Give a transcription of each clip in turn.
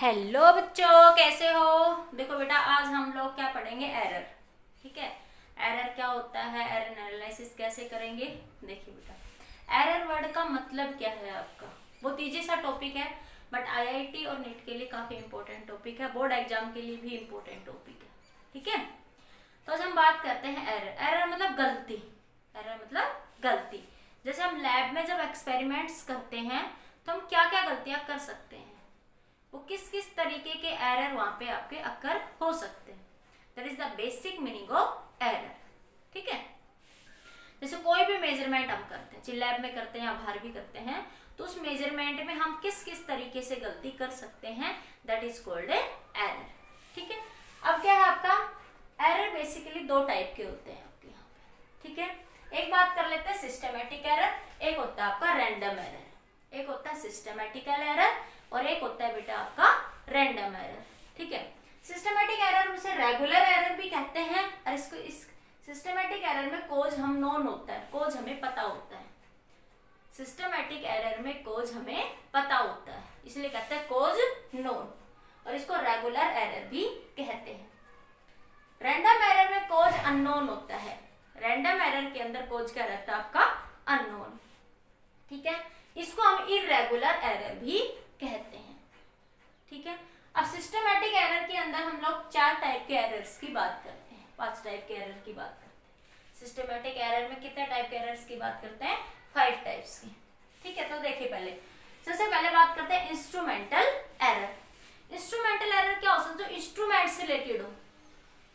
Hello बच्चों, कैसे हो। देखो बेटा, आज हम लोग क्या पढ़ेंगे, एरर। ठीक है, एरर क्या होता है, एरर एनालिसिस कैसे करेंगे। देखिए बेटा, एरर वर्ड का मतलब क्या है आपका, बहुत इजी सा टॉपिक है, बट आईआईटी और नीट के लिए काफी इंपॉर्टेंट टॉपिक है, बोर्ड एग्जाम के लिए भी इंपॉर्टेंट टॉपिक है। ठीक है, तो आज हम बात करते हैं एरर। एरर मतलब गलती, एरर मतलब गलती। जैसे हम लैब में जब एक्सपेरिमेंट्स करते हैं तो हम क्या क्या गलतियां कर सकते हैं, वो किस किस तरीके के एरर वहां पे आपके अकर हो सकते हैं। That is the basic meaning of error. ठीक है, जैसे कोई भी मेजरमेंट हम करते हैं, चाहे लैब में करते हैं या बाहर भी करते हैं, तो उस मेजरमेंट में हम किस किस तरीके से गलती कर सकते हैं, that is called a error. ठीक है, अब क्या है आपका एरर, बेसिकली दो टाइप के होते हैं आपके यहाँ पे। ठीक है, एक बात कर लेते हैं सिस्टमेटिक एरर, एक होता है आपका रैंडम एरर। एक होता है सिस्टमेटिकल एरर और एक होता है बेटा आपका रैंडम एरर। ठीक है, सिस्टमेटिक एरर उसे रेगुलर एरर भी कहते हैं, और इसको इस सिस्टमेटिक एरर में कोज हम नोन होता है, कोज हमें पता होता है। सिस्टमेटिक एरर में कोज हमें पता होता है, इसलिए कहते हैं कोज नोन, और इसको रेगुलर एरर भी कहते हैं। रैंडम एरर में कोज अननोन होता है, रैंडम एरर के अंदर कोज क्या रहता है आपका, अननोन। ठीक है, इसको हम इर्रेगुलर एरर भी कहते हैं। ठीक है, अब सिस्टमेटिक एरर के अंदर हम लोग 4 टाइप के एरर्स की बात करते हैं, 5 टाइप के एरर की बात करते हैं। सिस्टमेटिक एरर में कितने टाइप के एरर्स की बात करते हैं, 5 टाइप्स की। ठीक है, तो देखिए पहले सबसे पहले बात करते हैं इंस्ट्रूमेंटल एरर। इंस्ट्रूमेंटल एरर क्या हो सकता है, जो इंस्ट्रूमेंट से रिलेटेड हो,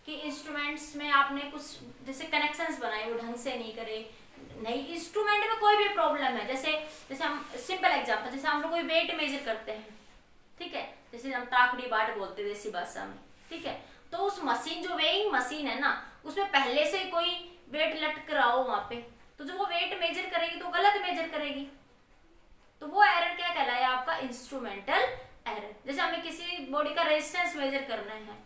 कि इंस्ट्रूमेंट्स में आपने कुछ जैसे कनेक्शंस बनाए वो ढंग से नहीं करे, नहीं इंस्ट्रूमेंट में कोई भी प्रॉब्लम है, जैसे हम सिंपल एग्जांपल, जैसे हम लोग कोई वेट मेजर करते हैं। ठीक है, जैसे हम ताकड़ी बाट बोलते हैं देसी भाषा में। ठीक है, तो उस मशीन, जो वेइंग मशीन है ना, उसमें पहले से कोई वेट लटक रहा हो वहां पे, तो जो वो वेट मेजर करेगी तो गलत मेजर करेगी, तो वो एरर क्या कहलाया आपका, इंस्ट्रूमेंटल एरर। जैसे हमें किसी बॉडी का रेजिस्टेंस मेजर करना है,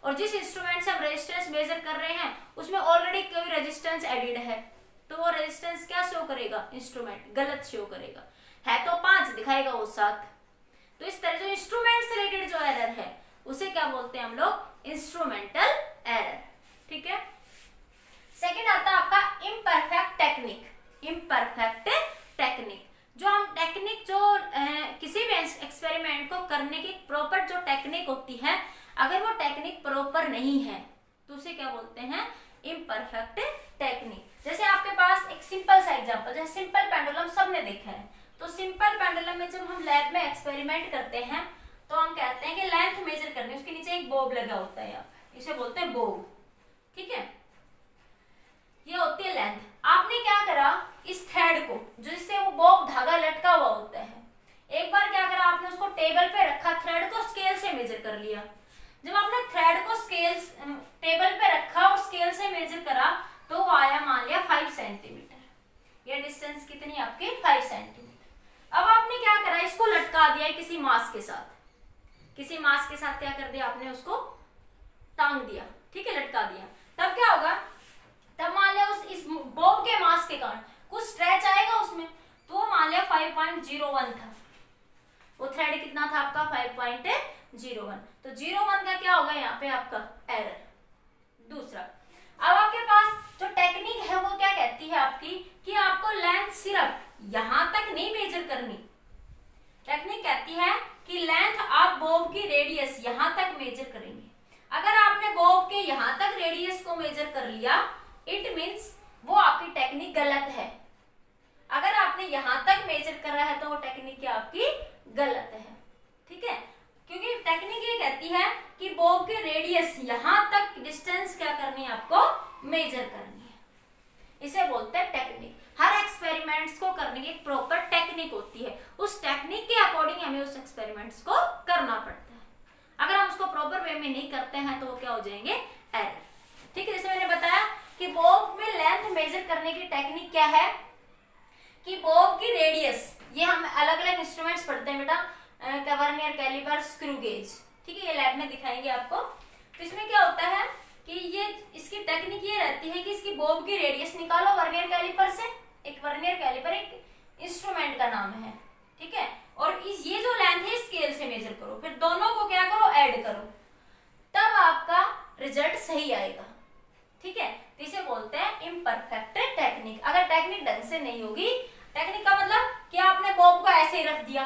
और जिस इंस्ट्रूमेंट से हम रेजिस्टेंस मेजर कर रहे हैं उसमें ऑलरेडी कोई रेजिस्टेंस एडिड है, तो वो रेजिस्टेंस क्या शो करेगा, इंस्ट्रूमेंट गलत शो करेगा, है तो 5 दिखाएगा वो 7। तो इस तरह जो इंस्ट्रूमेंट से रिलेटेड जो एरर है उसे क्या बोलते हैं हम लोग, इंस्ट्रूमेंटल एरर। ठीक है, सेकंड आता है आपका इम्परफेक्ट टेक्निक। इम्परफेक्ट टेक्निक, जो हम टेक्निक जो किसी भी एक्सपेरिमेंट को करने की प्रॉपर जो टेक्निक होती है, अगर वो टेक्निक प्रॉपर नहीं है तो उसे क्या बोलते हैं, इम्परफेक्ट टेक्निक। जैसे आपके पास एक सिंपल सा एग्जांपल, जैसे सिंपल पेंडुलम सबने देखा है, तो सिंपल पेंडुलम में जब हम लैब में एक्सपेरिमेंट करते हैं तो हम कहते हैं कि लेंथ मेजर करनी है, उसके नीचे एक बोब लगा होता है, यहाँ इसे बोलते हैं बोब। ठीक है, ये होती है लेंथ। आपने क्या करा, इस थ्रेड को जिससे वो बोब धागा लटका हुआ होता है, एक बार क्या करा आपने, उसको टेबल पे रखा, थ्रेड को स्केल से मेजर कर लिया। जब आपने थ्रेड को स्केल टेबल पे रखा और स्केल से मेजर करा तो वो आया मान लिया 5 सेंटीमीटर। ये डिस्टेंस कितनी आपकी, 5 सेंटीमीटर। अब आपने क्या करा, इसको लटका दिया किसी मास के साथ, किसी मास के साथ क्या कर दिया आपने, उसको टांग दिया। ठीक है, लटका दिया, तब क्या होगा, तब मान लिया उस इस बॉब के मास के कारण कुछ स्ट्रेच आएगा उसमें, तो मान लिया 5.01 था, वो थ्रेड कितना था आपका, 5.01। तो 01 का क्या होगा यहाँ पे आपका एरर। दूसरा, अब आपके पास जो टेक्निक है वो क्या कहती है आपकी, कि आपको लेंथ सिर्फ यहां तक नहीं मेजर करनी। टेक्निक कहती है कि लेंथ आप बॉब की रेडियस यहां तक मेजर करेंगे। अगर आपने बॉब के यहां तक रेडियस को मेजर कर लिया, इट मीन्स वो आपकी टेक्निक गलत है। अगर आपने यहां तक मेजर करा है तो वो टेक्निक क्या आपकी गलत है। ठीक है, क्योंकि टेक्निक ये कहती है कि बॉब के रेडियस यहां तक डिस्टेंस क्या करनी है, आपको मेजर करनी है, इसे बोलते हैं टेक्निक। हर एक्सपेरिमेंट्स को करने की एक प्रॉपर टेक्निक होती है, उस टेक्निक के अकॉर्डिंग हमें उस एक्सपेरिमेंट्स को करना पड़ता है। अगर हम उसको प्रॉपर वे में नहीं करते हैं तो वो क्या हो जाएंगे, एरर। ठीक है, जैसे मैंने बताया कि बॉब में लेंथ मेजर करने की टेक्निक क्या है, कि बॉब की रेडियस, ये हम अलग अलग इंस्ट्रूमेंट्स पढ़ते हैं बेटा, वर्नियर कैलिपर, स्क्रू गेज। ठीक है, ये लैब में दिखाएंगे आपको। तो इसमें क्या होता है कि ये इसकी टेक्निक ये रहती है कि इसकी बॉब की रेडियस निकालो वर्नियर कैलिपर से। एक वर्नियर कैलिपर एक इंस्ट्रूमेंट का नाम है। ठीक है, और ये जो लेंथ है स्केल से मेजर करो, फिर दोनों को क्या नहीं होगी। टेक्निक का मतलब कि आपने बॉब को ऐसे ही रख दिया,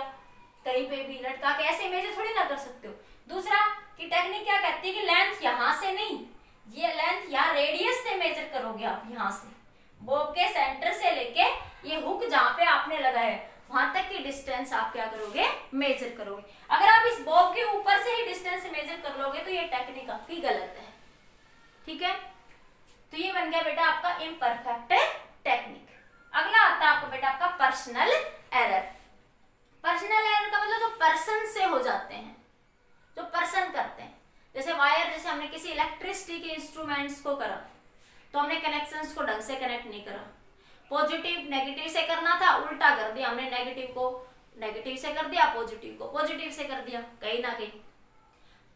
कहीं पे भी लटका के ऐसे मेजर थोड़ी ना कर सकते हो। दूसरा कि टेक्निक क्या कहती है कि लेंथ यहां से नहीं, ये लेंथ यहाँ रेडियस से मेजर करोगे आप, यहाँ से बॉब के सेंटर से लेके ये हुक जहां पे आपने लगाया वहां तक की डिस्टेंस आप क्या करोगे, मेजर करोगे। अगर आप इस बॉब के ऊपर से ही डिस्टेंस मेजर कर लोगे तो ये टेक्निक आपकी गलत है, ठीक है। तो ये बन गया बेटा आपका इम्परफेक्ट टेक्निक। अगला आता है आपको बेटा आपका पर्सनल एरर। पर्सनल एरर का मतलब जो पर्सन से हो जाते हैं, जो पर्सन करते हैं, जैसे वायर, जैसे हमने किसी इलेक्ट्रिसिटी के इंस्ट्रूमेंट्स को करा तो हमने कनेक्शंस को ढंग से कनेक्ट नहीं करा, पॉजिटिव नेगेटिव से करना था उल्टा कर दिया हमने, नेगेटिव को नेगेटिव से कर दिया, पॉजिटिव को पॉजिटिव से कर दिया कहीं ना कहीं,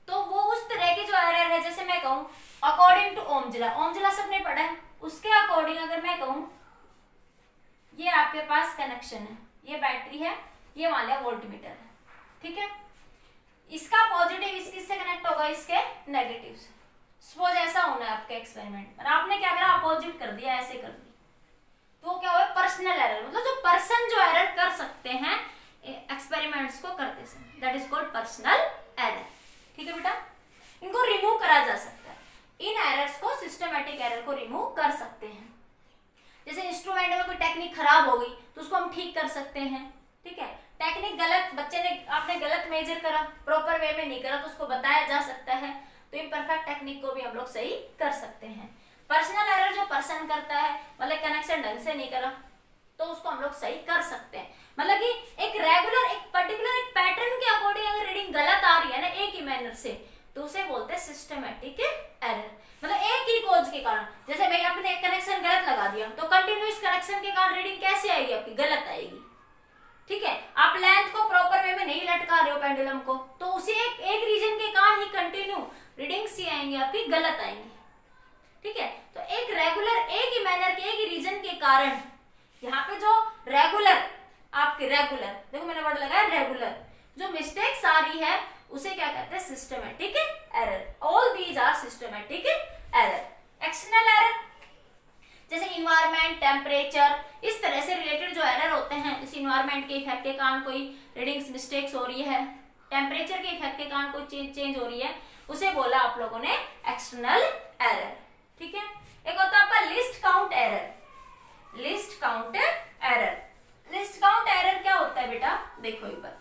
तो वो उस तरह की जो एरर है, जैसे मैं कहूं अकॉर्डिंग टू ओमजला, ओमजला सबने पढ़ा है, उसके अकॉर्डिंग अगर मैं कहूं ये आपके पास कनेक्शन है, ये बैटरी है, ये मान लिया वोल्टमीटर है, ठीक है, इसका पॉजिटिव इससे कनेक्ट होगा, इसके नेगेटिव से। सपोज ऐसा होना है आपके एक्सपेरिमेंट और आपने क्या करा, अपोजिट कर दिया, ऐसे कर दिया, तो क्या हुआ, पर्सनल एरर, मतलब जो पर्सन जो एरर कर सकते हैं एक्सपेरिमेंट्स को करते समय, that is called personal error, ठीक है बेटा। इनको रिमूव करा जा सकता है, इन एरर्स को, सिस्टमैटिक एरर को रिमूव कर सकते हैं। जैसे इंस्ट्रूमेंट में कोई टेक्निक खराब हो गई तो उसको हम ठीक कर सकते हैं, ठीक है। टेक्निक गलत, बच्चे ने आपने गलत मेजर करा, प्रॉपर वे में नहीं करा, तो उसको बताया जा सकता है, तो इम्परफेक्ट टेक्निक को भी हम लोग सही कर सकते हैं। पर्सनल एरर जो पर्सन करता है, मतलब कनेक्शन ढंग से नहीं करा, तो उसको हम लोग सही कर सकते हैं। मतलब कि एक रेगुलर, एक पर्टिकुलर एक पैटर्न के अकॉर्डिंग अगर रीडिंग गलत आ रही है ना एक ही मैनर से, तो उसे बोलते हैं सिस्टमैटिक एरर। मतलब एक ही कोज के कारण, जैसे भाई आपने कनेक्शन गलत लगा दिया तो कंटिन्यूअस कनेक्शन के कारण रीडिंग कैसे आएगी आपकी, गलत आएगी, ठीक है। आप लेंथ को प्रॉपर वे में नहीं लटका रहे हो पेंडुलम को, तो उसी एक रीजन के कारण ही कंटिन्यू रीडिंग्स ही आएंगी आपकी, गलत आएंगी, ठीक है। तो एक रेगुलर, एक ही मैनर के, एक ही रीजन के कारण यहाँ पे जो रेगुलर आपके, रेगुलर देखो मैंने वर्ड लगाया रेगुलर, जो मिस्टेक्स आ रही है उसे क्या कहते हैं, systematic error. All these are systematic error. External error जैसे इन्वायरमेंट, टेम्परेचर, इस तरह से रिलेटेड जो एरर होते हैं, इस इन्वायरमेंट के इफेक्ट के कारण कोई रीडिंग्स मिस्टेक्स हो रही है, टेम्परेचर के इफेक्ट के कारण कोई चेंज हो रही है, उसे बोला आप लोगों ने एक्सटर्नल एरर, ठीक है। एक होता है आपका list count error. List count error, list count error क्या होता है बेटा, देखो एक बार,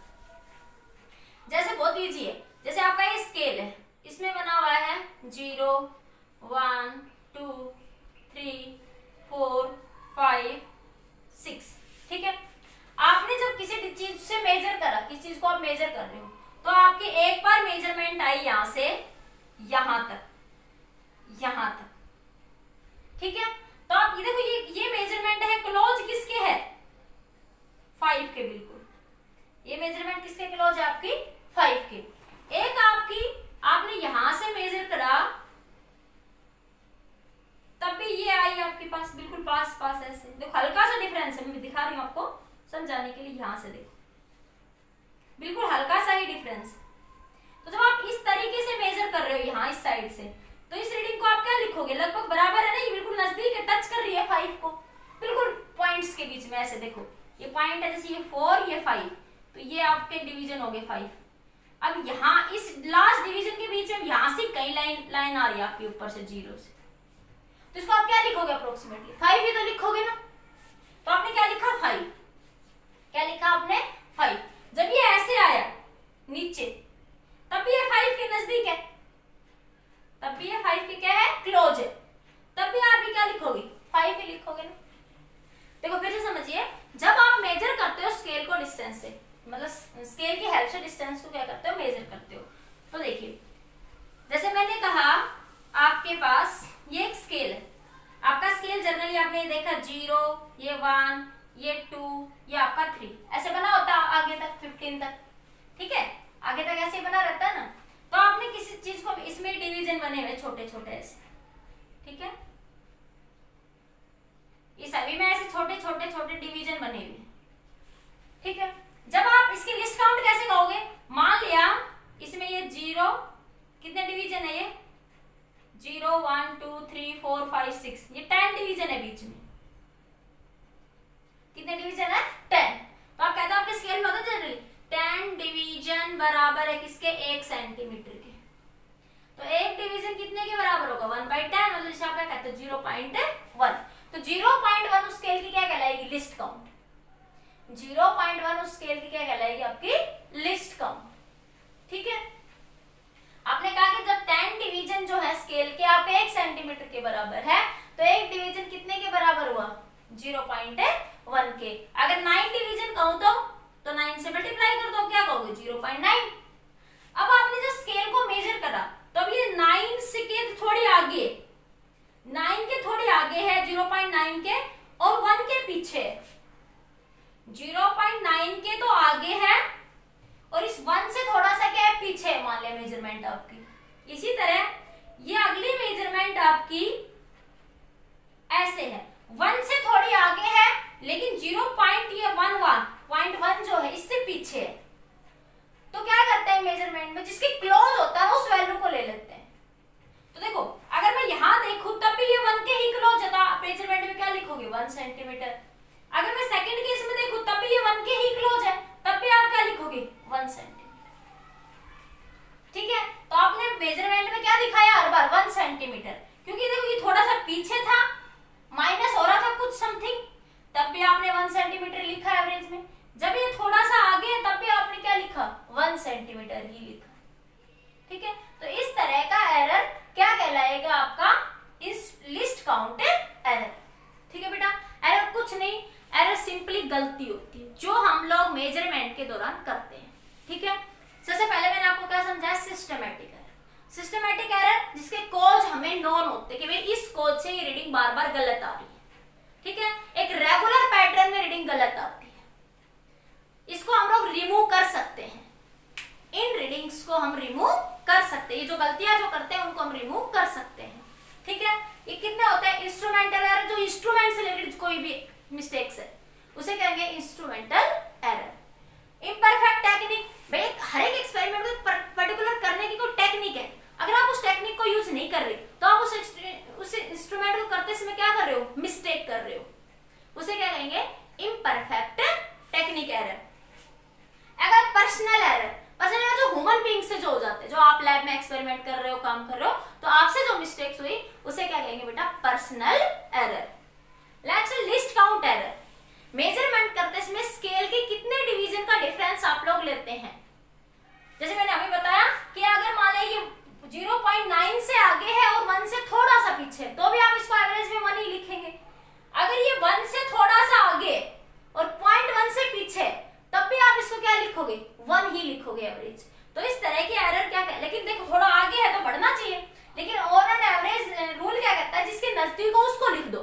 जैसे बहुत इजी है, जैसे आपका ये स्केल है, इसमें बना हुआ है 0 1 2 3 4 5 6, ठीक है। आपने जब किसी चीज से मेजर करा, किसी चीज को आप मेजर कर रहे हो, तो आपकी एक बार मेजरमेंट आई यहां से यहां तक, यहां तक, ठीक है। तो आप ये देखो, ये मेजरमेंट है क्लोज किसके है, 5 के, बिल्कुल ये मेजरमेंट किसके क्लोज है आपकी, 5 के। एक आपकी, आपने यहां से मेजर करा, तब भी ये आई आपके पास, बिल्कुल पास पास ऐसे, देखो हल्का सा डिफरेंस है, मैं दिखा रही हूं आपको समझाने के लिए, यहां से देखो बिल्कुल हल्का सा ही डिफरेंस। तो जब आप इस तरीके से मेजर कर रहे हो यहाँ इस साइड से, तो इस रीडिंग को आप क्या लिखोगे, लगभग बराबर है ना, ये बिल्कुल नजदीक है, टच कर रही है 5 को, बिल्कुल पॉइंट्स के बीच में ऐसे देखो, ये पॉइंट है, जैसे ये 4 ये 5, तो ये आपके डिवीजन हो गए 5। अब यहाँ इस लास्ट डिवीजन के बीच में यहाँ से कई लाइन आ रही है आपके ऊपर से 0 से, तो इसको आप क्या लिखोगे, अप्रोक्सीमेटली 5 ही तो लिखोगे ना। तो आपने क्या लिखा, 5, क्या लिखा आपने, 5। जब ये ऐसे आया नीचे, तब भी ये 5 के नजदीक है, तब भी ये 5 के क्या है, क्लोज है, तब भी आप क्या लिखोगे, 5 ही लिखोगे ना। देखो फिर से समझिए, जब आप मेजर करते हो स्केल को डिस्टेंस से, मतलब स्केल की हेल्प से डिस्टेंस को क्या करते हो, मेजर करते हो, तो देखिए जैसे मैंने कहा आपके पास ये एक स्केल है, आपका स्केल जनरली आपने देखा 0 ये 1 ये 2 ये आपका 3 ऐसे बना होता है आगे तक 15 तक, ठीक है, आगे तक ऐसे बना रहता है ना। तो आपने किसी चीज को इसमें डिवीजन बने हुए छोटे छोटे ऐसे, ठीक है, ये सभी में ऐसे छोटे छोटे छोटे डिवीजन बने हुए, ठीक है। जब आप इसकी लिस्ट काउंट कैसे कहोगे, मान लिया इसमें ये 0 कितने डिवीजन है, ये 0 1 2 3 4 5 6, ये 10 डिवीजन है बीच में, बराबर है किसके, 1 सेंटीमीटर के। तो एक डिवीजन कितने के बराबर होगा, 1/10, मतलब जैसे आप क्या कहते हैं 0.1। तो 0.1 उस स्केल की क्या कहलाएगी, लिस्ट काउंट। 0.1 उस स्केल की क्या कहलाएगी, आपकी लिस्ट काउंट। ठीक है, आपने कहा कि जब 10 डिवीजन जो है स्केल के आपके 1 सेंटीमीटर के बराबर है, तो एक डिवीजन कितने के बराबर हुआ, 0.1 के। अगर 9 डिवीजन कहूं तो 9 से मल्टीप्लाई कर दो, क्या कहोगे, 0.9। अब आपने जो स्केल को मेजर करा, तो अब ये 9 से के थोड़ी आगे, 9 के थोड़ी आगे है 0.9 के, और 1 के पीछे। 0.9 के तो आगे है और इस 1 से थोड़ा सा क्या है, पीछे है, मान लिया मेजरमेंट आपकी। इसी तरह ये अगली मेजरमेंट आपकी ऐसे है, 1 से थोड़ी आगे है, लेकिन 0.1 जो है इससे पीछे है। तो क्या करते हैं मेजरमेंट में, जिसके क्लोज होता है उस वैल्यू को ले लेते हैं। तो देखो, अगर मैं यहां देखूं तब भी ये 1 के ही क्लोज है, तो आप मेजरमेंट में क्या लिखोगे, 1 सेंटीमीटर। अगर मैं सेकंड केस में देखूं तब भी ये 1 के ही क्लोज है, तब भी आप क्या लिखोगे, 1 सेंटीमीटर। ठीक है, तो आपने मेजरमेंट में क्या दिखाया हर बार, 1 सेंटीमीटर, क्योंकि देखो ये थोड़ा सा पीछे था, माइनस हो रहा था कुछ समथिंग, तब भी आपने 1 सेंटीमीटर लिखा एवरेज में। जब ये थोड़ा सा आगे है तब भी आपने क्या लिखा, 1 सेंटीमीटर ही लिखा। ठीक है, तो इस तरह का एरर क्या कहलाएगा, आपका इस लिस्ट काउंट एरर। ठीक है बेटा, एरर कुछ नहीं, एरर सिंपली गलती होती है जो हम लोग मेजरमेंट के दौरान करते हैं। ठीक है, सबसे पहले मैंने आपको क्या समझाया, सिस्टमैटिक एरर। सिस्टमैटिक एरर जिसके कोज हमें नोन होते कि भाई इस कोज से ये रीडिंग बार बार गलत आ रही है। ठीक है, एक रेगुलर पैटर्न में रीडिंग गलत आती है, इसको हम लोग रिमूव कर सकते हैं। इन रीडिंग्स को हम रिमूव कर सकते हैं, ये जो गलतियां जो करते हैं उनको हम रिमूव कर सकते हैं। ठीक है, ये कितने होते हैं, इंस्ट्रूमेंटल एरर, जो इंस्ट्रूमेंट से रिलेटेड कोई भी मिस्टेक्स है उसे कहेंगे इंस्ट्रूमेंटल एरर। इम्परफेक्ट टेक्निक, भाई हर एक एक्सपेरिमेंट को पर्टिकुलर करने की कोई टेक्निक है, अगर आप उस टेक्निक को यूज नहीं कर रहे तो आप उस इंस्ट्रूमेंट को करते समय क्या कर रहे हो, मिस्टेक कर रहे हो, उसे क्या कहेंगे, इम्परफेक्ट टेक्निक एरर। अगर पर्सनल एरर, पर्सनल एरर जो ह्यूमन बीइंग से जो हो जाते हैं, जो आप लैब में एक्सपेरिमेंट कर रहे हो, काम कर रहे हो, तो आपसे जो मिस्टेक्स हुई उसे क्या कहेंगे बेटा, personal error. Next list count error, measurement करते समय स्केल के कितने डिवीजन का डिफरेंस आप लोग लेते हैं। जैसे मैंने अभी बताया कि अगर मान लें ये 0.9 से आगे है और 1 से थोड़ा सा पीछे, तो भी आप इसको एवरेज में 1 ही लिखेंगे। अगर ये 1 से थोड़ा सा आगे और 0.1 से पीछे, तब भी आप इसको क्या लिखोगे, 1 ही लिखोगे एवरेज। तो इस तरह की एरर क्या है, लेकिन देखो थोड़ा आगे है तो बढ़ना चाहिए, लेकिन ऑन एन एवरेज रूल क्या कहता है, जिसके नजदीक हो उसको लिख दो।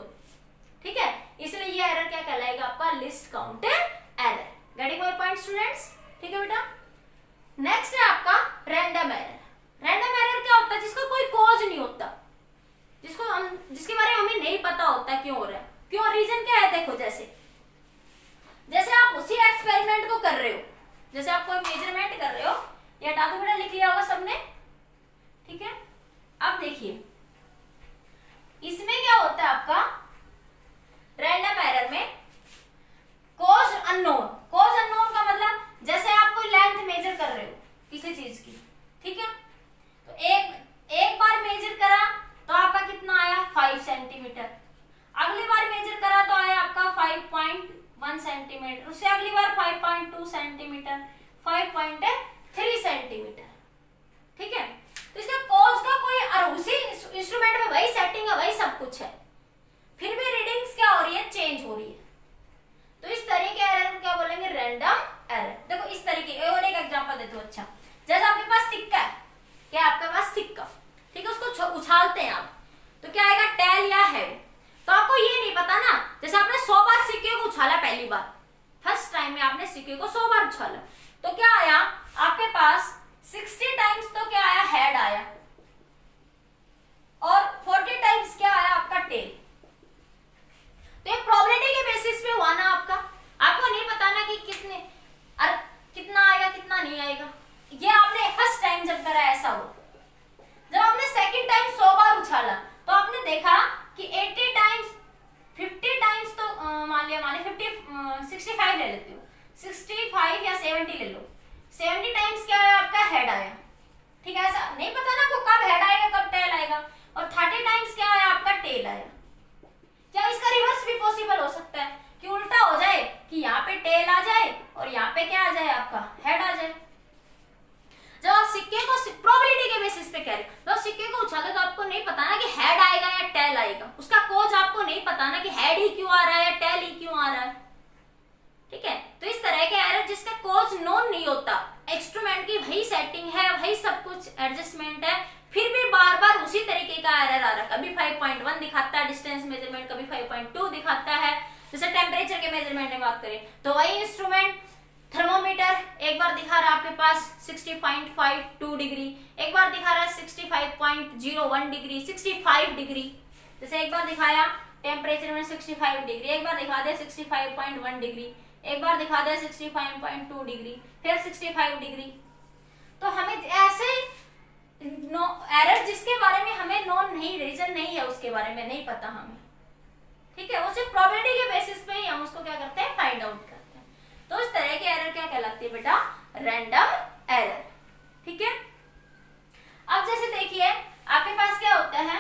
ठीक है, इसलिए ये एरर क्या कहलाएगा, आपका list count error. Getting my point students. ठीक है बेटा, नेक्स्ट है आपका रैंडम एरर। रैंडम एरर क्या होता है, जिसका कोई कॉज नहीं होता, जिसके बारे में हमें नहीं पता होता क्यों हो रहा है, क्यों, रीजन क्या है। देखो जैसे आप उसी एक्सपेरिमेंट को कर रहे हो, जैसे आप कोई मेजरमेंट कर रहे हो, ये हटा दो बेटा, लिख लिया होगा सबने। ठीक है, अब देखिए इसमें क्या होता है आपका रैंडम एरर में, कॉज अननोन। कॉज अननोन का मतलब, जैसे आप कोई लेंथ मेजर कर रहे हो किसी चीज की, ठीक है, तो एक बार मेजर करा तो आपका कितना आया, 5 सेंटीमीटर। अगली बार मेजर करा तो आया आपका 5.1 सेंटीमीटर, उससे अगली बार 5.2 सेंटीमीटर, 5.3 सेंटीमीटर। ठीक है, तो इसका कॉज का कोई, और उसी इंस्ट्रूमेंट में वही सेटिंग है, वही सब कुछ है, फिर भी रीडिंग्स क्या हो रही है, चेंज हो रही है। तो इस तरह के एरर को क्या बोलेंगे, रैंडम एरर। देखो इस तरीके, और एक एग्जांपल देता हूं। अच्छा, जैसे आपके पास सिक्का है, क्या आपके पास सिक्का, ठीक है, उसको उछालते हैं आप, तो क्या आएगा, टेल या हेड। तो आपको ये नहीं पता ना, जैसे आपने 100 बार सिक्के को उछाला, पहली बार फर्स्ट टाइम में आपने सिक्के को 100 बार उछाला, तो क्या आया आपके पास 60 टाइम्स, तो क्या आया, हेड आया, और 40 टाइम्स क्या आया, आपका टेल। तो ये प्रोबेबिलिटी के बेसिस पे हुआ ना आपका, आपको नहीं पता ना कि कितना आएगा कितना नहीं आएगा। ये आपने फर्स्ट टाइम जब करा ऐसा हो, जब आपने सेकंड टाइम 100 बार उछाला तो आपने देखा कि 80 टाइम्स, 50 टाइम्स, तो मान लिया 65 ले लेती हूँ, 65 या 70 ले लो, 70 टाइम्स क्या आया हेड आया, ठीक है, ऐसा नहीं पता ना आपको कब हेड आएगा कब टेल आएगा, और 30 टाइम्स क्या आया आपका टेल आया। क्या इसका रिवर्स भी पॉसिबल हो सकता है कि उल्टा हो जाए कि यहाँ पे टेल आ जाए और यहाँ पे क्या आ जाए आपका हेड आ जाए। जब आप सिक्के को प्रोबेबिलिटी के बेसिस पे कह रहे हो, तो सिक्के को उछाले तो आपको नहीं पता ना कि हेड आएगा या टेल आएगा, उसका कोज आपको नहीं पता ना कि हेड ही क्यों आ रहा है या टेल ही क्यों आ रहा है, ठीक है। तो इस तरह के एरर जिसका कोज नोन नहीं होता, इंस्ट्रूमेंट की वही सेटिंग है, वही सब कुछ एडजस्टमेंट है, फिर भी बार बार उसी तरीके का एरर आ रहा है, कभी 5.1 दिखाता है डिस्टेंस मेजरमेंट, कभी 5.2 दिखाता है। जैसे टेम्परेचर के मेजरमेंट में बात करें तो वही इंस्ट्रूमेंट थर्मोमीटर एक बार दिखा रहा है आपके पास 60.52 डिग्री, एक बार दिखा रहा है 65.01 डिग्री, 65 डिग्री, जैसे एक बार दिखाया टेम्परेचर में 65 डिग्री, एक बार दिखा दिया 65.1 डिग्री, एक बार दिखा दिया 65.2 डिग्री, फिर 65 डिग्री। तो हमें ऐसे एरर जिसके बारे में हमें नोन नहीं, रीजन नहीं है, उसके बारे में नहीं पता हमें, ठीक है, वो सिर्फ प्रोबेबिलिटी के बेसिस पे ही हम उसको क्या करते हैं फाइंड आउट करते हैं। तो इस तरह के एरर क्या कहलाती है बेटा, रैंडम एरर, ठीक है। अब जैसे देखिए आपके पास क्या होता है,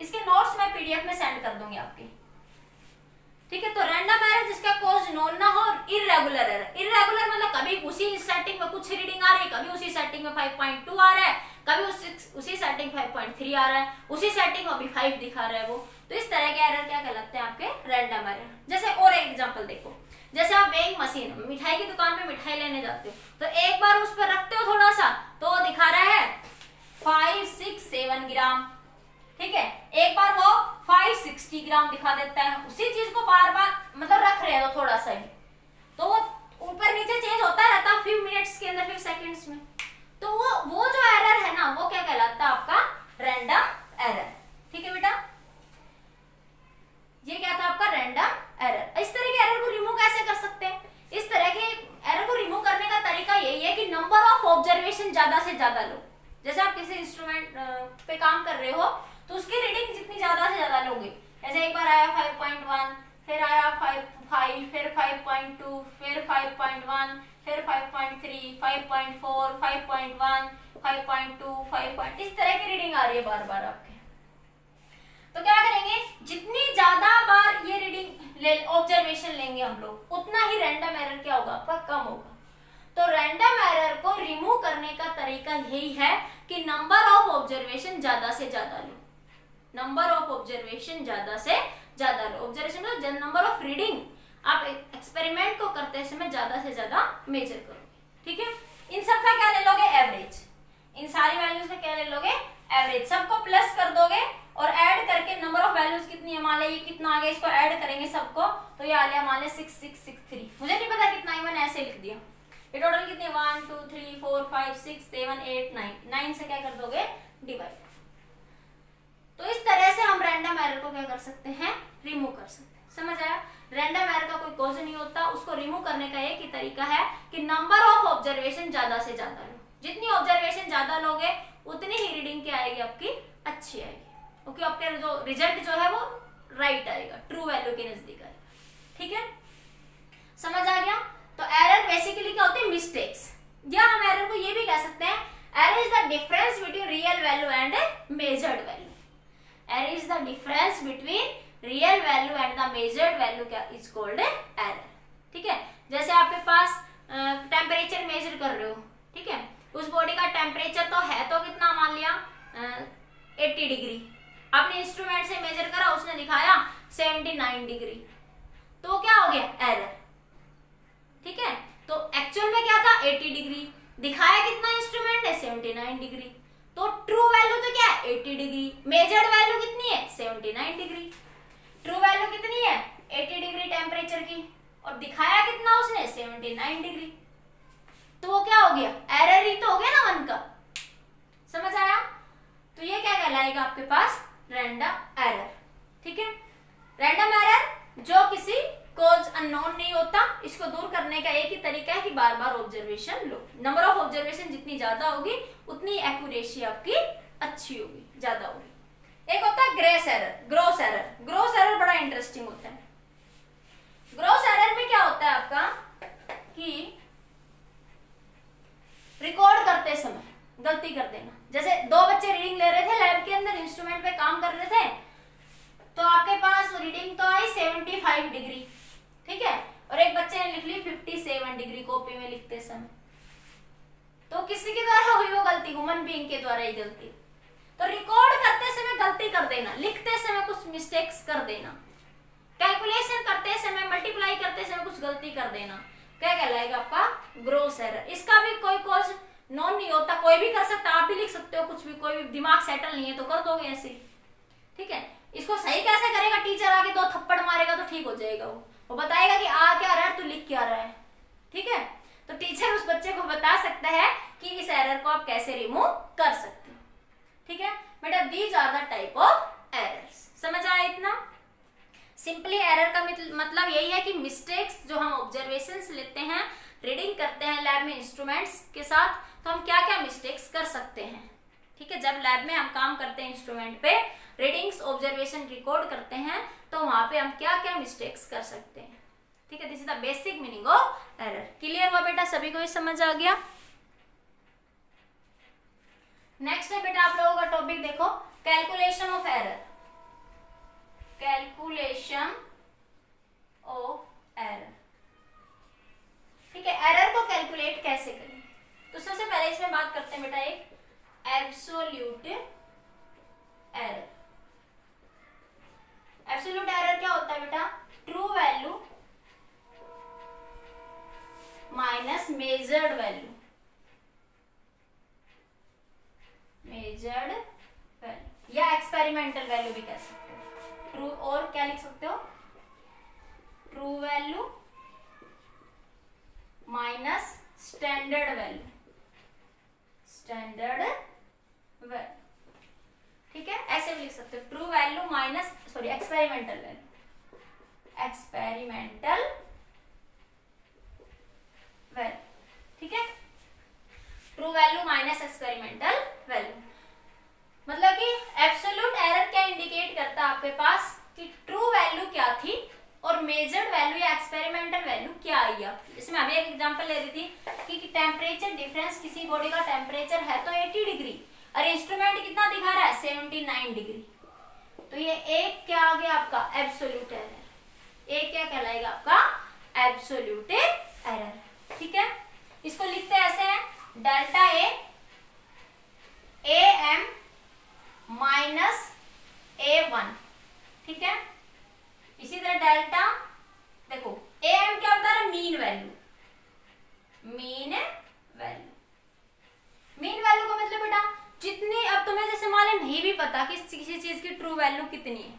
इसके नोट्स मैं पीडीएफ में सेंड कर दूंगी आपके, ठीक है। तो रैंडम एरर जिसका कोज नोन ना हो, इर्रेगुलर एरर, इर्रेगुलर मतलब कभी उसी सेटिंग में कुछ रीडिंग आ रही है, कभी उसी सेटिंग में 5.2 आ रहा है, कभी उसी सेटिंग 5.3 आ रहा है, उसी सेटिंग में अभी 5 दिखा रहा है वो। तो इस तरह के एरर क्या कहलाते हैं आपके रैंडम एरर। जैसे और एक एग्जांपल देखो, जैसे आप वेइंग मशीन, मिठाई की दुकान में मिठाई लेने जाते हो, तो एक बार उस पर रखते हो थोड़ा सा तो वो दिखा रहा है 5, 6, 7 ग्राम, ठीक है, एक बार वो 560 ग्राम दिखा देता है। उसी चीज को बार बार मतलब रख रहे हो थोड़ा सा ही, तो वो ऊपर नीचे चेंज होता रहता है फ्यू मिनट्स के अंदर, फिर सेकंड्स में। तो वो जो एरर है ना, वो क्या कहलाता है आपका रैंडम एरर, ठीक है बेटा। ये क्या था आपका रैंडम एरर। इस तरह के एरर को रिमूव कैसे कर सकते हैं? इस तरह के एरर को रिमूव करने का तरीका यही है कि नंबर ऑफ ऑब्जर्वेशन ज्यादा से ज्यादा लो। जैसे आप किसी इंस्ट्रूमेंट पे काम कर रहे हो तो उसकी रीडिंग जितनी ज्यादा से ज्यादा लोगे, जैसे एक बार आया 5.1, फिर आया 5, फिर 5.2, फिर 5.1, फिर 5.3, 5.4, 5.1, 5.2, 5. इस तरह की रीडिंग आ रही है बार बार आपके। तो क्या करेंगे, जितनी ज्यादा बार ये रीडिंग ऑब्जर्वेशन लेंगे हम लोग, उतना ही रैंडम एरर क्या होगा आपका कम होगा। तो रैंडम एरर को रिमूव करने का तरीका यही है कि नंबर ऑफ ऑब्जर्वेशन ज्यादा से ज्यादा लो, नंबर ऑफ ऑब्जर्वेशन ज्यादा से ज्यादा लो। ऑब्जर्वेशन लो, नंबर ऑफ रीडिंग आप एक्सपेरिमेंट को करते समय ज्यादा से ज्यादा मेजर करोगे, ठीक है। इन सब का क्या ले लोगे, एवरेज, इन सारी वैल्यूज का क्या ले लोगे, एवरेज। सबको प्लस कर दोगे और ऐड करके नंबर ऑफ वैल्यूज कितनी है, मान लिया ये कितना आ गया, इसको ऐड करेंगे सबको, तो ये आ गया मान लिया 6663। मुझे नहीं पता कितना है, मैंने ऐसे लिख दिया। ये टोटल कितनी है, 1 2 3 4 5 6 7 8 9, 9 से क्या कर दोगे डिवाइड। तो इस तरह से हम रैंडम एरर को क्या कर सकते हैं, रिमूव कर सकते हैं। समझ आया? रैंडम एरर का कोई कॉज नहीं होता, उसको रिमूव करने का एक ही तरीका है कि नंबर ऑफ ऑब्जर्वेशन ज्यादा से ज्यादा लो। जितनी ऑब्जर्वेशन ज्यादा लोगे उतनी ही रीडिंग क्या आएगी आपकी, अच्छी आएगी, क्योंकि आपके जो रिजल्ट जो है वो राइट आएगा, ट्रू वैल्यू के नजदीक आएगा, ठीक है। समझ आ गया? तो एरर बेसिकली क्या होते हैं, मिस्टेक्स, या हम एरर को ये भी कह सकते हैं, error is the difference between real value and measured value. Error is the difference between real value and the measured value क्या इज कॉल्ड एरर, ठीक है। जैसे आपके पास टेम्परेचर मेजर कर रहे हो, ठीक है, उस बॉडी का टेम्परेचर तो है तो कितना, मान लिया 80 डिग्री, आपने इंस्ट्रूमेंट से मेजर करा, उसने दिखाया 79 डिग्री, तो क्या हो गया, एरर, ठीक है। तो एक्चुअल में क्या था, 80 डिग्री, दिखाया कितना इंस्ट्रूमेंट है, 79 डिग्री, तो ट्रू वैल्यू तो क्या है, 80 डिग्री, मेजर्ड वैल्यू कितनी है, 79 डिग्री। ट्रू वैल्यू कितनी है, 80 डिग्री टेम्परेचर की, और दिखाया कितना उसने, 79 डिग्री, तो वो क्या हो गया, एरर ही तो हो गया ना 1 का। समझ आया? तो ये क्या कहलाएगा आपके पास, रैंडम एरर, ठीक है। रैंडम एरर जो किसी कॉज अननोन नहीं होता, इसको दूर करने का एक ही तरीका है कि बार बार ऑब्जर्वेशन लो। नंबर ऑफ ऑब्जर्वेशन जितनी ज्यादा होगी उतनी एक्यूरेसी आपकी अच्छी होगी, ज्यादा होगी। एक होता है grace error, gross error. Gross error बड़ा इंटरेस्टिंग होता है। ग्रोस एरर में क्या होता है आपका कि रिकॉर्ड करते गलती कर देना। जैसे दो बच्चे रीडिंग ले रहे थे लैब के अंदर, इंस्ट्रूमेंट पे काम कर रहे थे, तो आपके पास रीडिंग तो आई 75 डिग्री, ठीक है, और एक बच्चे ने लिख ली 57 डिग्री कॉपी में लिखते समय। तो किसी के द्वारा हुई वो गलती, ह्यूमन बीइंग के द्वारा ही गलती। तो रिकॉर्ड करते समय गलती कर देना, लिखते समय कुछ मिस्टेक्स कर देना, कैलकुलेशन करते समय, मल्टीप्लाई करते समय कुछ गलती कर देना, क्या कहलाएगा आपका ग्रॉस एरर। इसका भी कोई कॉज नॉन नहीं होता, कोई भी कर सकता, आप भी लिख सकते हो कुछ भी, कोई भी दिमाग सेटल नहीं है तो कर दोगे ऐसे, ठीक है। इसको सही कैसे करेगा, टीचर आके 2 थप्पड़ मारेगा तो ठीक हो जाएगा, वो बताएगा कि आ क्या रहा है, तू लिख क्या रहा है, ठीक है। तो टीचर उस बच्चे को बता सकता है कि इस एरर को आप कैसे रिमूव कर सकते हो, ठीक है बेटा। These are the type of errors, समझ आया इतना। सिंपली एरर का मतलब यही है कि मिस्टेक्स जो हम ऑब्जर्वेशंस लेते हैं, रीडिंग करते हैं लैब में इंस्ट्रूमेंट्स के साथ, तो हम क्या क्या मिस्टेक्स कर सकते हैं, ठीक है। जब लैब में हम काम करते हैं इंस्ट्रूमेंट पे, रीडिंग्स ऑब्जर्वेशन रिकॉर्ड करते हैं, तो वहां पे हम क्या क्या मिस्टेक्स कर सकते हैं, ठीक है। This is the basic meaning of error. Clear हुआ बेटा, सभी को ये समझ आ गया। नेक्स्ट है बेटा आप लोगों का टॉपिक देखो, calculation of error. Calculation of error, ठीक है। एरर को कैलकुलेट कैसे करें, तो सबसे पहले इसमें बात करते हैं बेटा एक एब्सोल्यूट एरर। एब्सोल्यूट एरर क्या होता है बेटा, true value minus measured value, measured value या एक्सपेरिमेंटल वैल्यू भी कह सकते हो। ट्रू और क्या लिख सकते हो, true value minus standard value, standard value, ठीक है, ऐसे भी लिख सकते हो। True value minus sorry experimental value, experimental value, ठीक है। True value minus experimental value मतलब कि एब्सोल्यूट एरर क्या इंडिकेट करता है आपके पास कि ट्रू वैल्यू क्या थी और मेजर्ड वैल्यू या एक्सपेरिमेंटल वैल्यू क्या आई आपकी। इसमें अभी एक एग्जांपल ले रही थी कि टेम्परेचर डिफरेंस, किसी बॉडी का टेम्परेचर है तो 80 डिग्री और इंस्ट्रूमेंट कितना दिखा रहा है 79 डिग्री, तो ये एक क्या आ गया आपका एब्सोल्यूट एरर। एक क्या कहलाएगा आपका एब्सोल्यूट एरर, ठीक है। इसको लिखते ऐसे हैं, delta A M minus A1, ठीक है। इसी तरह डेल्टा देखो AM क्या होता है, mean value, mean value. Mean value का मतलब बेटा जितनी, अब तुम्हें जैसे मान लो नहीं भी पता कि किसी चीज की ट्रू वैल्यू कितनी है,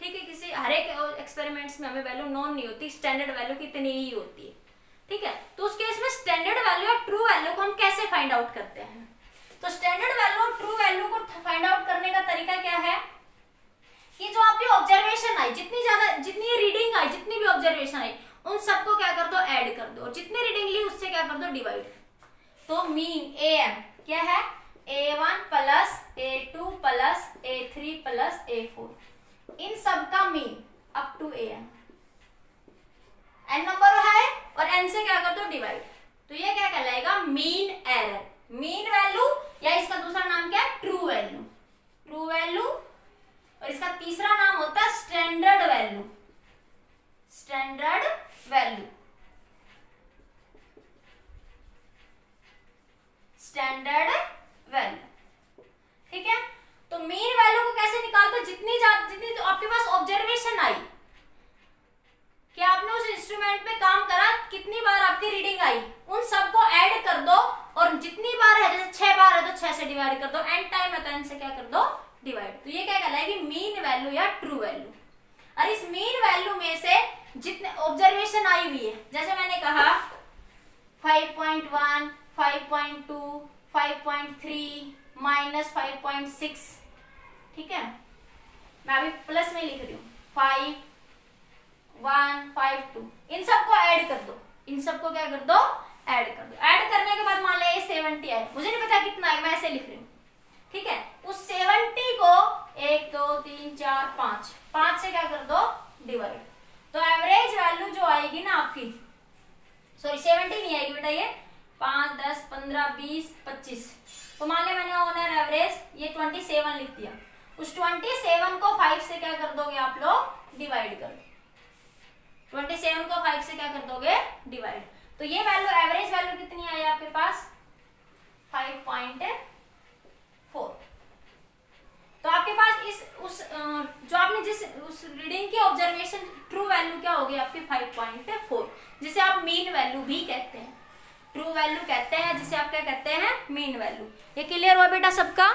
ठीक है, किसी हर एक एक्सपेरिमेंट्स में हमें वैल्यू नॉन नहीं होती, स्टैंडर्ड वैल्यू कितनी ही होती है, ठीक है। तो उस केस में स्टैंडर्ड वैल्यू और ट्रू वैल्यू को हम कैसे फाइंड आउट करते हैं, तो स्टैंडर्ड वैल्यू और ट्रू वैल्यू को फाइंड आउट करने का तरीका क्या है कि जो आपकी ऑब्जर्वेशन आई, जितनी रीडिंग आई, जितनी भी ऑब्जर्वेशन आई, उन सबको क्या कर दो, ऐड कर दो, और जितनी रीडिंग ली उससे क्या कर दो, डिवाइड। तो मीन AM क्या है, A1 plus A2 plus A3 plus A4, इन सब का mean up to AM, n number है और n से क्या कर दो, डिवाइड। तो ये क्या कहलाएगा, मीन एरर। मीन वैल्यू या इसका दूसरा नाम क्या है, ट्रू वैल्यू, ट्रू वैल्यू, और इसका तीसरा नाम होता है standard value, standard value, standard value, ठीक है। तो मीन वैल्यू को कैसे निकालते, जितनी तो आपके पास ऑब्जर्वेशन आई कि आपने उस इंस्ट्रूमेंट पे काम करा, कितनी बार आपकी रीडिंग आई, उन सबको ऐड कर दो, और जितनी बार है, जैसे 6 बार है तो 6 से डिवाइड कर दो, n टाइम है तो n से क्या कर दो, डिवाइड। तो ये क्या कहलाएगी, मीन वैल्यू या ट्रू वैल्यू। और इस मीन वैल्यू में से जितने ऑब्जर्वेशन आई हुई है, जैसे मैंने कहा 5.1, 5.2, 5.3 माइनस 5.6, ठीक है, मैं अभी प्लस में लिख रही हूँ, 5, 1, 5, 2, इन सबको ऐड कर दो, इन सबको क्या कर दो, ऐड कर दो। ऐड करने के बाद मान लिया 70 है, मुझे नहीं पता कितना है, मैं ऐसे लिख रही हूँ, ठीक है। उस 70 को 1, 2, 3, 4, 5 से क्या कर दो, डिवाइड। तो एवरेज वैल्यू जो आएगी ना आपकी, सॉरी 70 नहीं आएगी बेटा, ये 5, 10, 15, 20, 25। तो मान लिया मैंने ऑन एन एवरेज ये 27 लिख दिया। उस 27 को 5 से क्या कर दोगे आप लोग, डिवाइड कर दो। 27 को 5 से क्या कर दोगे, डिवाइड। तो ये वैल्यू, एवरेज वैल्यू कितनी आई आपके पास, 5.4। तो आपके पास जो आपने जिस उस रीडिंग की ऑब्जर्वेशन ट्रू वैल्यू क्या होगी आपकी 5.4, जिसे आप मीन वैल्यू भी कहते हैं, ट्रू वैल्यू कहते हैं, जिसे आप क्या कहते हैं, मीन वैल्यू। ये क्लियर हुआ बेटा सबका,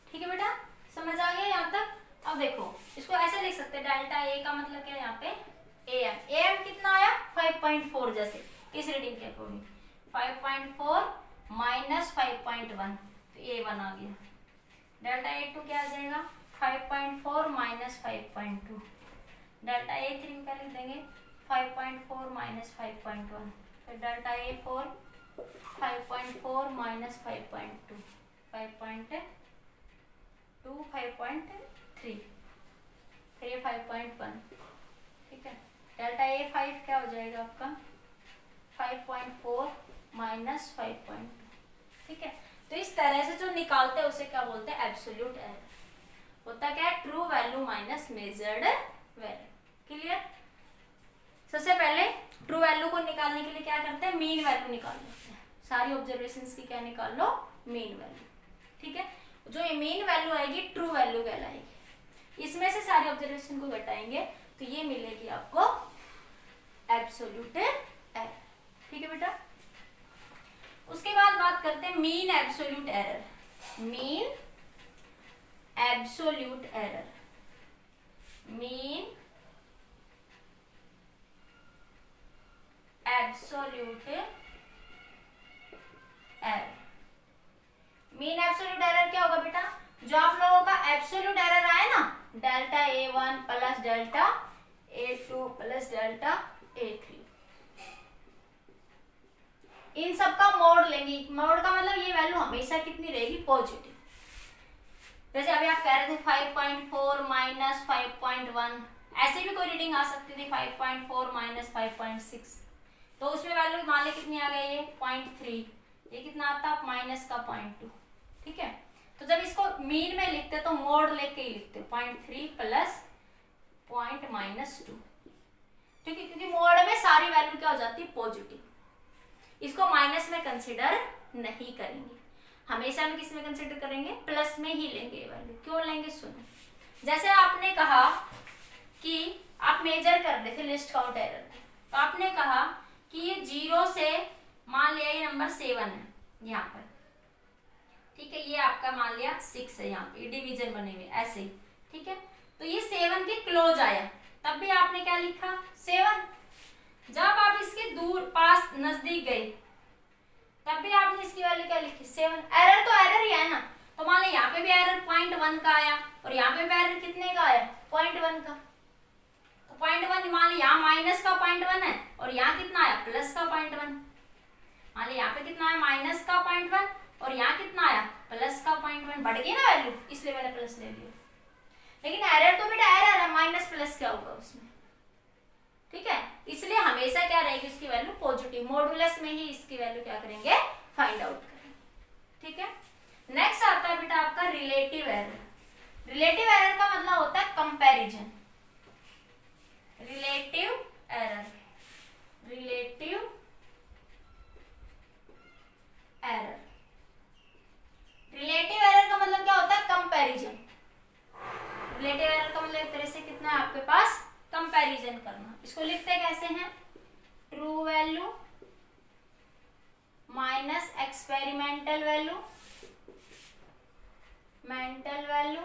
ठीक है बेटा, समझ आ गया यहाँ तक। अब देखो इसको ऐसे लिख सकते हैं, डेल्टा ए का मतलब क्या है यहाँ पे, एम कितना आया 5.4, जैसे इस रीडिंग के अकॉर्डिंग 5.4 माइनस 5.1, तो A1 आ गया। डेल्टा A2 क्या आ जाएगा, 5.4 माइनस 5.2। डेल्टा A3 क्या लिख देंगे, 5.4 माइनस 5.1। फिर डेल्टा A4 5.4 माइनस 5.2, 5.2, 5.3, फिर ये 5.1, ठीक है। डेल्टा A5 क्या हो जाएगा आपका 5.4 माइनस 5.2, ठीक है। तो इस तरह से जो निकालते हैं उसे क्या बोलते हैं, एब्सोल्यूट एरर। होता क्या है, true value minus measured value. Clear. सबसे पहले ट्रू वैल्यू को निकालने के लिए क्या करते हैं, मीन वैल्यू निकाल लेते हैं। सारी ऑब्जर्वेशंस की क्या निकाल लो, मीन वैल्यू, ठीक है। जो ये मीन वैल्यू आएगी ट्रू वैल्यू कहलाएगी। इसमें से सारी ऑब्जर्वेशन को घटाएंगे तो ये मिलेगी आपको एब्सोल्यूट एरर, ठीक है बेटा। उसके बाद बात करते हैं mean absolute error. Mean absolute error, mean absolute error. Mean absolute error क्या होगा बेटा, जो आप लोगों का एब्सोल्यूट एरर आए ना, delta A1 plus delta A2 plus delta A3, इन सब का मोड लेंगे। मोड का मतलब ये वैल्यू हमेशा कितनी रहेगी, पॉजिटिव। जैसे अभी आप कह रहे थे 5.4 माइनस 5.1, ऐसे भी कोई रीडिंग आ सकती थी 5.4 माइनस 5.6, तो उसमें वैल्यू मान ली कितनी आ गई, ये 0.3, ये कितना आता माइनस का 0.2, ठीक है। तो जब इसको मीन में लिखते तो मोड लेके ही लिखते 0.3 प्लस -2, ठीक है, क्योंकि मोड में सारी वैल्यू क्या हो जाती है, पॉजिटिव। इसको माइनस में कंसिडर नहीं करेंगे, हमेशा हम किस में कंसिडर करेंगे, प्लस में ही लेंगे ये वैल्यू। क्यों लेंगे, सुनो। जैसे आपने कहा कि आप मेजर कर रहे थे लिस्ट काउंट एरर, तो आपने कहा कि ये 0 से मान लिया ये नंबर 7 है यहाँ पर, ठीक है, ये आपका मान लिया 6 है, यहाँ पे डिवीजन बने हुए ऐसे ही, ठीक है। तो ये 7 के क्लोज आया, तब भी आपने क्या लिखा, 7। जब आप इसके दूर पास नजदीक गए तब भी आपने इसकी वैल्यू क्या लिखी, 7। एरर तो एरर ही है ना, तो मान लो यहाँ पे भी एरर 0.1 का आया और यहाँ पे भी एरर कितने का आया, 0.1 का। तो 0.1 मान लो यहाँ माइनस का 0.1 है और यहाँ कितना आया, प्लस का 0.1। मान लो यहाँ पे कितना आया, माइनस का 0.1 और यहाँ कितना आया, प्लस का 0.1। बढ़ गई ना वैल्यू, इसलिए मैंने प्लस ले लिया। लेकिन एरर तो बेटा एरर है, माइनस प्लस क्या होगा उसमें, ठीक है। इसलिए हमेशा क्या रहेगी उसकी वैल्यू, पॉजिटिव। मॉडुलस में ही इसकी वैल्यू क्या करेंगे, फाइंड आउट करेंगे, ठीक है। नेक्स्ट आता है बेटा आपका रिलेटिव एरर। रिलेटिव एरर का मतलब होता है comparison. Relative error, relative error, relative error का मतलब क्या होता है, कंपैरिजन। रिलेटिव एरर का मतलब एक तरह से कितना है आपके पास, कंपैरिजन करना। इसको लिखते कैसे हैं, true value minus experimental value, mental value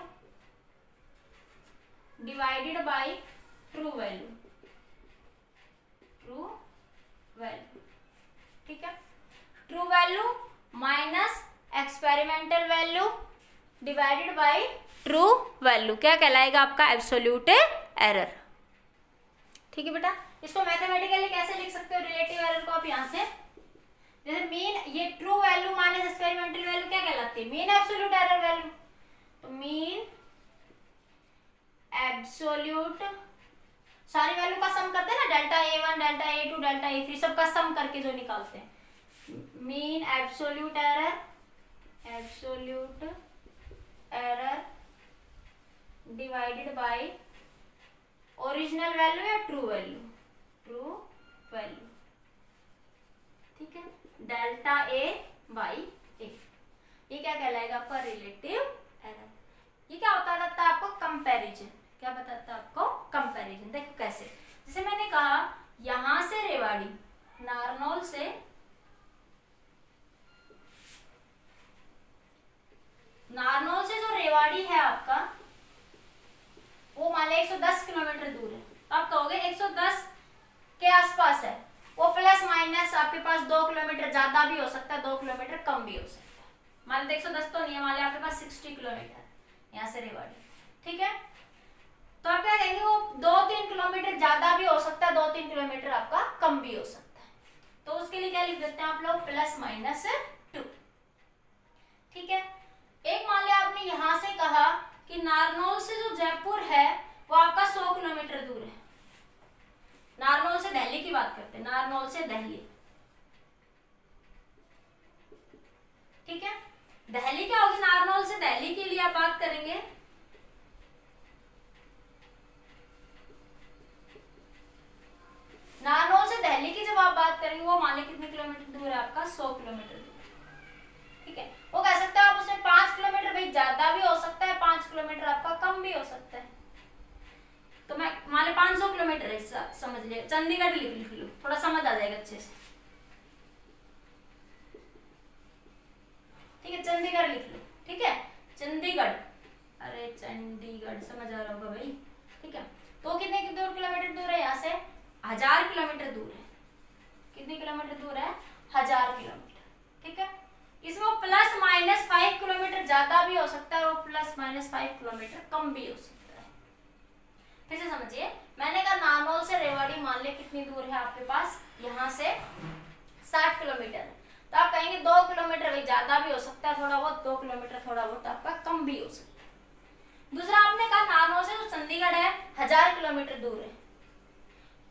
divided by true value, true value, ठीक है। True value minus experimental value divided by true value क्या कहलाएगा आपका, एब्सोल्यूट एरर, ठीक है बेटा। इसको मैथमेटिकली कैसे लिख सकते हो रिलेटिव एरर को आप यहाँ से, जैसे मीन, ये true value minus experimental value क्या कहलाती है, मीन एब्सोल्यूट एरर वैल्यू। तो मीन एब्सोल्यूट, सारी वैल्यू का सम करते हैं ना, delta A1, delta A2, delta A3 सबका सम करके जो निकालते हैं। Mean absolute error divided by original value या ट्रू वैल्यू, ठीक है, डेल्टा A बाई A। ये क्या कहलाएगा आपका? Relative error. ये क्या होता है आपको? कंपैरिजन। क्या बताता है आपको? कंपैरिजन। देखो कैसे, जैसे मैंने कहा यहां से रेवाड़ी, नारनौल से जो रेवाड़ी है आपका, वो मान लिया 110 किलोमीटर दूर है। तो आप कहोगे 110 के आसपास है, वो प्लस माइनस आपके पास 2 किलोमीटर ज्यादा भी हो सकता है, 2 किलोमीटर कम भी हो सकता है। मान लो 110 तो नहीं है, मान लिया आपके पास 60 किलोमीटर यहाँ से रेवाड़ी, ठीक है। तो आप क्या कहेंगे? वो 2-3 किलोमीटर ज्यादा भी हो सकता है, 2-3 किलोमीटर आपका कम भी हो सकता है। तो उसके लिए क्या लिख देते हैं आप लोग? प्लस माइनस 2, ठीक है। एक मान लिया आपने यहां से कहा कि नारनौल से जो जयपुर है वो आपका 100 किलोमीटर दूर है। नारनौल से दिल्ली की बात करते हैं, नारनौल से दिल्ली, ठीक है। दिल्ली क्या होगी? नारनौल से दिल्ली के लिए आप बात करेंगे, नारनौल से दिल्ली की जब आप बात करेंगे वो मान लीजिए कितने किलोमीटर दूर है आपका? 100 किलोमीटर दूर, ठीक है। वो कह सकते हैं आप उसमें 5 किलोमीटर भाई ज्यादा भी हो सकता है, 5 किलोमीटर आपका कम भी हो सकता है। तो मैं मान ली 500 किलोमीटर है, समझ लिया। चंडीगढ़ लिख लो, थोड़ा समझ आ जाएगा अच्छे से, ठीक है। चंडीगढ़ लिख लो, ठीक है, चंडीगढ़, अरे चंडीगढ़ समझ आ रहा होगा भाई, ठीक है। तो कितने किलोमीटर दूर है? यहाँ से 1000 किलोमीटर दूर है। कितने किलोमीटर दूर है? 1000 किलोमीटर, ठीक है। इसमें प्लस माइनस 5 किलोमीटर ज्यादा भी हो सकता है और प्लस माइनस 5 किलोमीटर कम भी हो सकता है। फिर से समझिए, मैंने कहा नारनौल से रेवाड़ी मान लिया कितनी दूर है आपके पास? यहाँ से 60 किलोमीटर है। तो आप कहेंगे 2 किलोमीटर भाई ज्यादा भी हो सकता है थोड़ा बहुत, 2 किलोमीटर थोड़ा बहुत आपका कम भी हो सकता है। दूसरा आपने कहा नारनौल से जो चंडीगढ़ है 1000 किलोमीटर दूर है,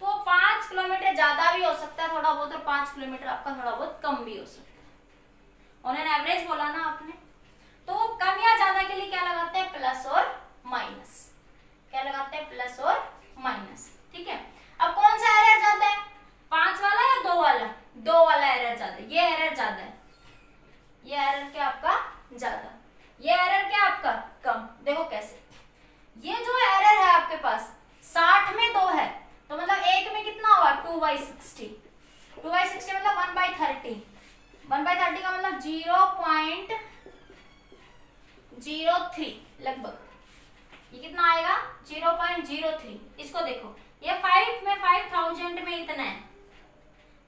तो 5 किलोमीटर ज्यादा भी हो सकता है थोड़ा बहुत और 5 किलोमीटर आपका थोड़ा बहुत कम भी हो सकता है। ऑन एन एवरेज बोला ना आपने, तो कम या ज्यादा के लिए क्या लगाते हैं? प्लस और माइनस। क्या लगाते हैं? प्लस और माइनस, ठीक है। अब कौन सा एरर ज्यादा है? 5 वाला या 2 वाला? 2 वाला एरर ज्यादा है। ये एरर ज्यादा है, ये एरर क्या आपका? ज्यादा, ये एरर क्या आपका? कम। देखो कैसे, ये जो एरर है आपके पास 60 में 2 है, तो मतलब एक में कितना होगा? 2/60। 2/60 मतलब 1/30। 1/30 का मतलब 0.03 लगभग। ये कितना आएगा? 0.03। इसको देखो, ये 5 में 5000 में इतना है,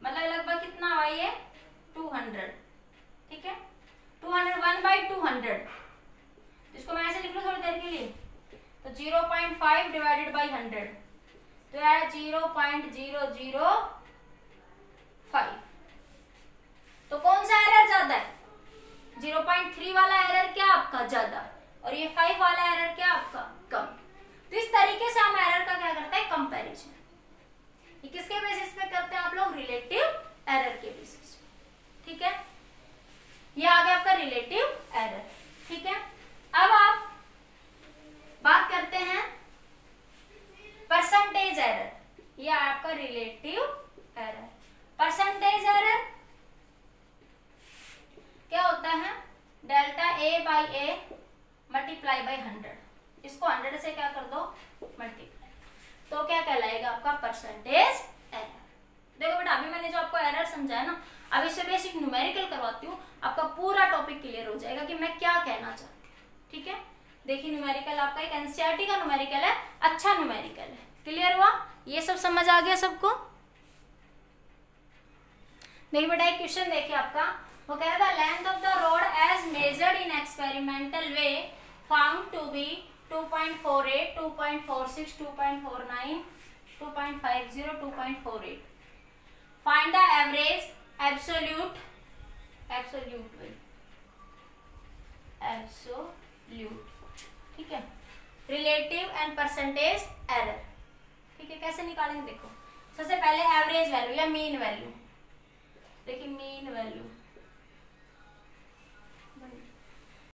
मतलब लगभग कितना हुआ? ये 200, ठीक है। 200 1/200। इसको मैं ऐसे लिख लूं थोड़ी देर के लिए, तो 0.5 डिवाइडेड बाई 100 तो है 0.005। तो कौन सा एरर ज्यादा है? 0.3 वाला एरर क्या आपका? ज्यादा, और ये 5 वाला एरर क्या आपका? कम। तो इस तरीके से हम एरर का क्या करते हैं? कंपैरिजन। ये किसके बेसिस पे करते हैं आप लोग? रिलेटिव एरर के बेसिस पे, ठीक है। ये आ गया आपका रिलेटिव एरर, ठीक है। अब आप बात करते हैं परसेंटेज एरर। ये आपका रिलेटिव एरर। परसेंटेज एरर क्या होता है? Delta A by A multiply by 100। इसको 100 से क्या कर दो? मल्टीप्लाई। तो क्या कहलाएगा आपका? Percentage error. देखो बेटा, अभी मैंने जो आपको एरर समझाया ना, अब इससे बेसिक न्यूमेरिकल करवाती हूँ, आपका पूरा टॉपिक क्लियर हो जाएगा कि मैं क्या कहना चाहती हूँ, ठीक है। देखिए न्यूमेरिकल आपका एक एनसीईआरटी का न्यूमेरिकल है, अच्छा न्यूमेरिकल है। क्लियर हुआ? ये सब समझ आ गया सबको? देखिए बेटा, एक क्वेश्चन देखिए आपका, वो कह रहा था length of the road as measured in experimental way found to be 2.48, 2.46, 2.49, 2.50, 2.48. Find the average, absolute, ठीक है, रिलेटिव एंड परसेंटेज एरर, ठीक है। कैसे देखो सबसे पहले एवरेज वैल्यू या मीन वैल्यू,